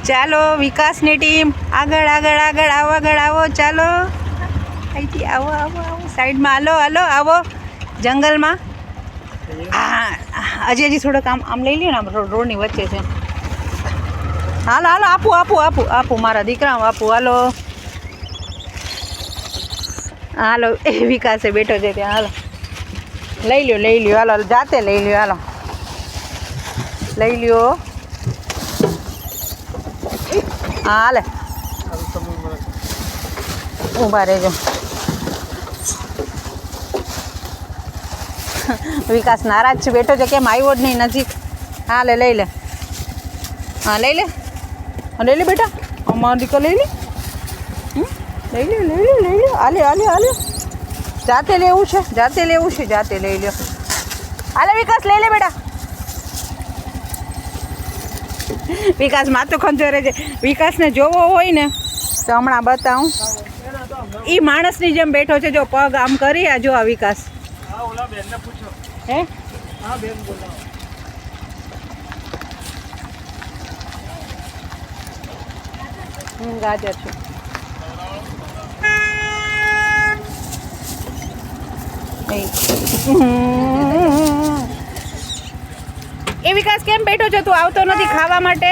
ચાલો વિકાસની ટીમ આગળ આગળ આગળ આવો ચાલો અહીંથી આવો સાઈડમાં હાલો આવો જંગલમાં. હા હજી થોડોક આમ લઈ લ્યો ને, આમ રોડની વચ્ચે છે. હાલો આપું મારા દીકરા આપું. હાલો એ વિકાસે બેઠો છે ત્યાં. હાલો લઈ લ્યો હાલો જાતે લઈ લ્યો. હાલો લઈ લ્યો. હા હાલે ઊભા રહેજો. વિકાસ નારાજ છે, બેઠો છે, કેમ આવ્યો જ નહીં નજીક. હાલે લઈ લે. હા લઈ લે બેટા. અમારા દીકરો લઈ લે. લઈ લે. હાલે જાતે લેવું છે. જાતે લઈ લ્યો. હાલે વિકાસ લઈ લે બેટા. વિકાસ માથું ખંજોરે છે. વિકાસને જોવો હોય ને તો હમણાં બતાવું. એ માણસની જેમ બેઠો છે, જો પગ આમ કરી. આ જો આ વિકાસ. હે ગાજર છે. એ વિકાસ કેમ બેઠો છો તું? આવતો નથી ખાવા માટે?